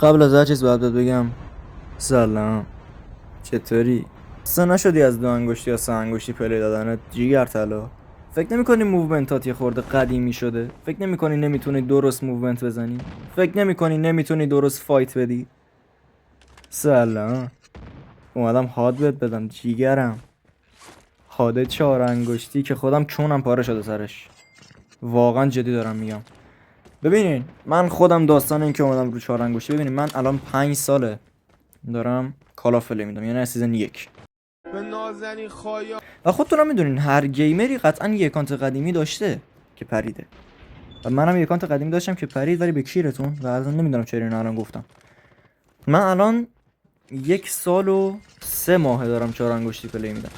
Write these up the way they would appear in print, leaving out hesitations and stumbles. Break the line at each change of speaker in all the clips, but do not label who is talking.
قبل از هر چیز باید بگم سلام، چطوری؟ سه نشدی از 2 انگشتی یا 3 انگشتی پلی دادنت جیگر طلا؟ فکر نمی‌کنی موومنتات یه خورده قدیمی شده؟ فکر نمی‌کنی نمیتونی درست موومنت بزنی؟ فکر نمی‌کنی نمیتونی درست فایت بدی؟ سلام، اومدم هاد بهت بدم جیگرم. هاد 4 انگشتی که خودم چونم پاره شده سرش. واقعا جدی دارم میگم. ببینین من خودم داستان این که اومدم رو 4 انگشتی، ببینین من الان 5 ساله دارم کالا پلی میدم، یعنی از سیزن 1
به نازنین خایا.
و خودتونم میدونین هر گیمری قطعا یه اکانت قدیمی داشته که پریده و منم یه اکانت قدیمی داشتم که پرید، ولی به کیرتون و الان نمیدونم چرا اینو الان گفتم. من الان 1 سال و 3 ماه دارم 4 انگشتی پلی میدم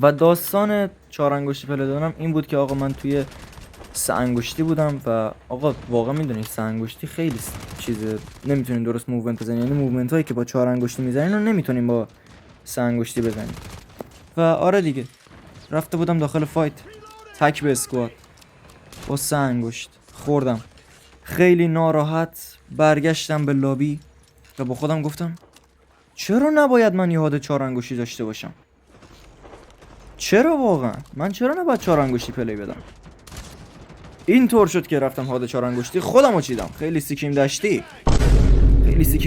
و داستان 4 انگشتی پلی دادنم این بود که آقا من توی 3 انگشتی بودم و آقا واقعا میدونید 3 انگشتی خیلی چیزه، نمیتونین درست موومنت بزنین، یعنی موومنت هایی که با 4 انگشتی میزنین رو نمیتونین با 3 انگشتی بزنین. و آره دیگه رفته بودم داخل فایت تک به اسکواد با 3 انگشت خوردم، خیلی ناراحت برگشتم به لابی و با خودم گفتم چرا نباید من یاد 4 انگشتی داشته باشم؟ چرا واقعا من چرا نباید 4 انگشتی پلی بدم؟ این طور شد که رفتم هاد 4 انگشتی خودمو چیدم. خیلی سیکیم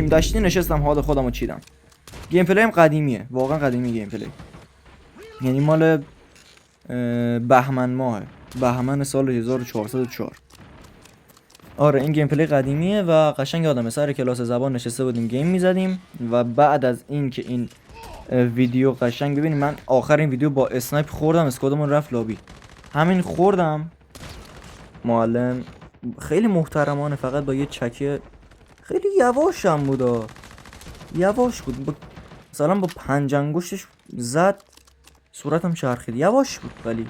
داشتی نشستم هاد خودمو چیدم. گیم پلیم قدیمیه، واقعا قدیمی گیم پلی، یعنی مال بهمن ماه، بهمن سال 1404. آره این گیم پلی قدیمیه و قشنگ یادمه سر کلاس زبان نشسته بودیم گیم میزدیم و بعد از این که این ویدیو قشنگ ببینیم، من آخر این ویدیو با اسنایپ خوردم، اسکوادمون رفت لابی، همین خوردم. معلم خیلی محترمانه فقط با یه چکه خیلی یواشم بودا، یواش بود مثلا با 5 انگشتش زد صورتم چرخید، یواش بود ولی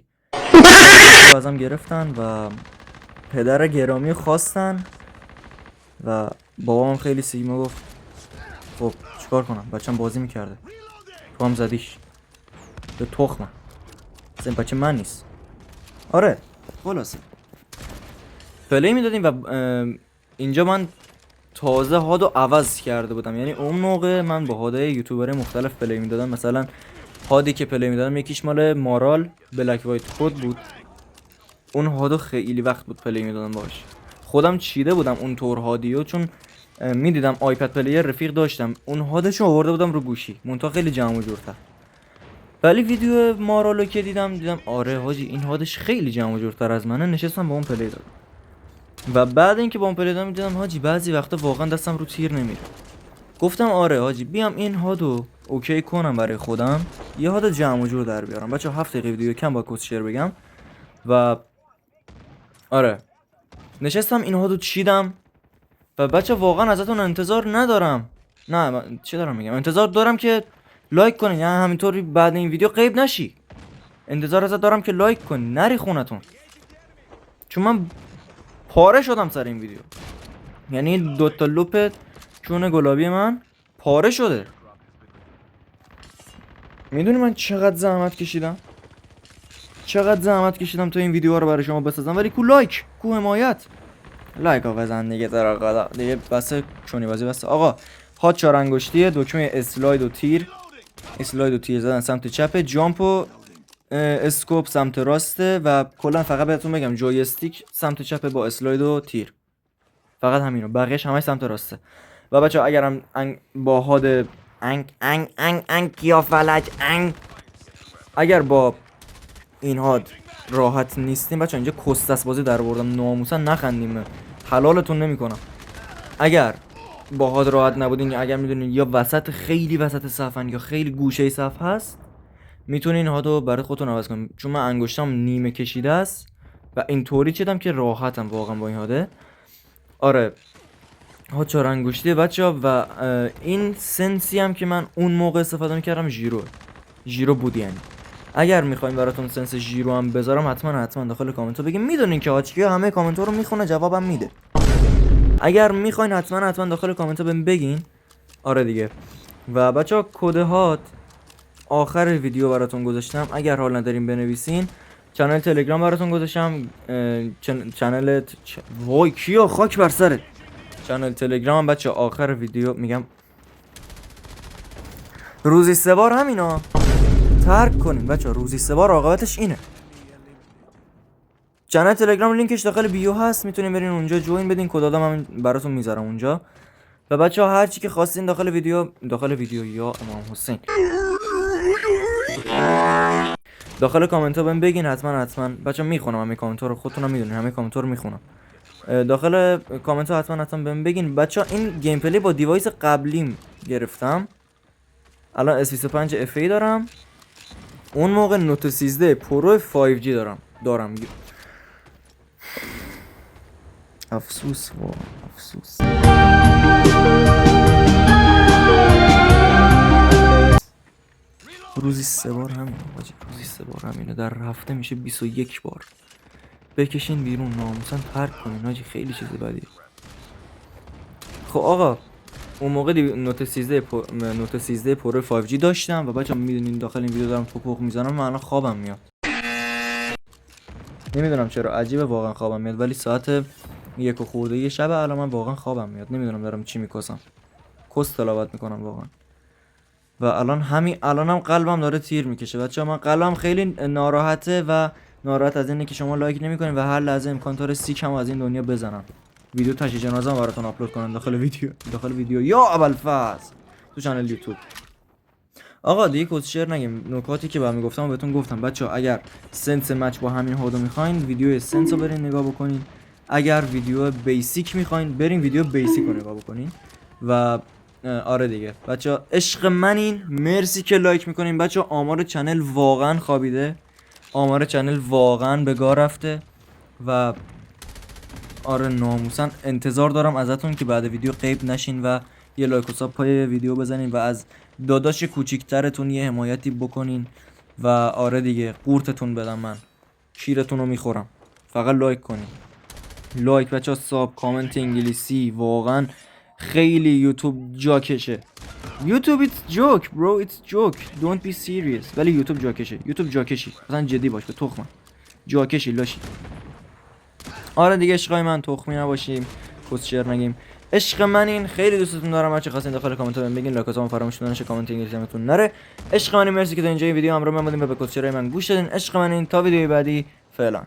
ازم گرفتن و پدر گرامی خواستن و بابام خیلی سیگما گفت خب چیکار کنم، بچه‌م بازی میکرده تو هم زدیش به تخمم، اصلا بچه من نیست. آره خلاصه پلی میدادیم و اینجا من تازه هادو عوض کرده بودم، یعنی اون موقع من با هادای یوتیوبر مختلف پلی میدادم. مثلا هادی که پلی میدادم یکیش مال مارال بلک وایت کد بود، اون هادو خیلی وقت بود پلی میدادم باش، خودم چیده بودم اون طور هادیو، چون میدیدم آیپد پلیر رفیق داشتم اون هادشو آورده بودم رو گوشی، مونتا خیلی جمع و جورتر. ولی ویدیو مارالو که دیدم آره حاجی این هادش خیلی جمع و جورتر از منه، نشستم با اون پلی دادم و بعد اینکه با اون پلی دادم دیدم حاجی بعضی وقتا واقعا دستم رو تیر نمیره. گفتم آره حاجی بیام این هادو اوکی کنم برای خودم، یه هاد جمع و جور در بیارم. بچا 7 دقیقه ویدیو کم با کد شیر بگم و آره نشستم این هادو چیدم و بچه واقعا ازتون انتظار ندارم، نه من چی دارم میگم، انتظار دارم که لایک کنین، یعنی همینطوری بعد این ویدیو غیب نشی، انتظار ازت دارم که لایک کنی نری خونتون، چون من پاره شدم سر این ویدیو، یعنی 2 تا لوپ چون گلابی من پاره شده. میدونی من چقدر زحمت کشیدم تا این ویدیو رو برای شما بسازم، ولی کو لایک کو حمایت، لایک ها بزن دیگه ترا دیگه بس چونی بازی بس. آقا هات 4 انگشتیه، دکمه اسلاید و تیر زدن سمت چپ، جامپ و اسکوپ سمت راسته و کلا فقط بهتون بگم جویستیک سمت چپ با اسلاید و تیر، فقط همینو، بقیه‌اش همش سمت راسته. و بچه‌ها اگرم با هاد کیا فلج اگر با این هاد راحت نیستیم بچه‌ها، اینجا کستس بازی در آوردم، ناموسا نخندیم، حلالتون نمیکنم. اگر با هاد راحت نبودین یا اگر میدونین یا خیلی وسط صفن یا خیلی گوشه صف هست، میتونین هادو برای خودتون عوض کنین، چون من انگشتام نیمه کشیده است و اینطوری چیدم که راحتم واقعا با این هاده. آره هاد 4 انگشتی بچه‌ها و این سنسی هم که من اون موقع استفاده میکردم ژیرو بود. یعنی اگر میخوایم براتون سنس ژیرو هم بذارم حتما داخل کامنت ها بگین، میدونین که هاچکیا همه کامنت ها رو میخونه جوابم میده، اگر میخواین حتما داخل کامنت ها بگین. آره دیگه و بچه‌ها کد هات آخر ویدیو براتون گذاشتم، اگر حال ندارین بنویسین. چنل تلگرام براتون گذاشتم، چنل وای کیا خاک بر سرت، چنل تلگرام بچه آخر ویدیو میگم روزی 3 بار همینا ترک کنین بچه، روزی 3 بار عاقبتش اینه. چنل تلگرام لینکش داخل بیو هست، میتونین برین اونجا جوین بدین، کدادم هم براتون میذارم اونجا. و بچه ها هر چی که خواستین داخل ویدیو یا امام حسین داخل کامنت ها بهم بگین، حتما بچه میخونم همه کامنت ها رو، خودتونم میدونین همه کامنت ها رو میخونم. داخل کامنت ها حتما بهم بگین. بچه ها این گیم پلی با دیوایس قبلیم گرفتم، الان S25 FE دارم، اون موقع نوت 13 پرو 5G دارم. افسوس افسوس. روزی 3 بار همینه باجی، روزی 3 بار همینه، در هفته میشه 21 بار. بکشین بیرون ناموسن، ترک کنین حاجی، خیلی چیز بدی. خب آقا اون موقع نوت 13 پرو 5G داشتم و بچه‌ها میدونین داخل این ویدیو دارم پوک میزنم، من الان خوابم میاد. نمیدونم چرا عجیبه واقعا خوابم میاد، ولی ساعت 1 خورده شب الان من واقعا خوابم میاد. نمیدونم دارم چی میکسم، کس تلاوت میکنم واقعا. و الانم قلبم داره تیر میکشه بچه‌ها، من قلبم خیلی ناراحته و ناراحت از اینه که شما لایک نمیکنین و هر لحظه امکان داره سیکم از این دنیا بزنم. ویدیو تشییع جنازه براتون آپلود کنم داخل ویدیو یا ابوالفضل تو کانال یوتیوب. آقا دیگه کوشر نگیم، نکاتی که بعد میگفتم بهتون گفتم. بچه‌ها اگر سنس مچ با همین هودو میخواین، ویدیو سنس رو برین نگاه بکنین. اگر ویدیو بیسیک میخواین، برین ویدیو بیسیک رو نگاه بکنین. و آره دیگه بچه‌ها عشق منین، مرسی که لایک میکنین. بچه‌ها آمار چنل واقعا خوابیده، آمار چنل واقعا به گار رفته و آره ناموسن انتظار دارم ازتون که بعد ویدیو غیب نشین و یه لایک و ساب پای ویدیو بزنین و از داداش کوچیکترتون یه حمایتی بکنین و آره دیگه قورتتون بدم، من شیرتون رو میخورم. فقط لایک کنین، لایک بچه ها، ساب، کامنت انگلیسی. واقعا خیلی یوتیوب جاکشه. یوتیوب it's joke bro, it's joke, don't be serious. ولی یوتیوب جاکشه، یوتیوب جاکشی، مثلا جدی باش، به تخمم جاکشی لاشی. آره دیگه عشقای من، تخمی نباشیم، کسچر نگیم. عشق منین، خیلی دوستتون دارم. هرچی خواستین داخل کامنت ها بگین، لایکاتون فراموش نشه، کامنت انگلیسیتون نره. عشق منین، مرسی که تا اینجا ویدیو همراه من بودین و به کسچرای من گوش دادین. عشق منین، تا ویدیوی بعدی، فعلا.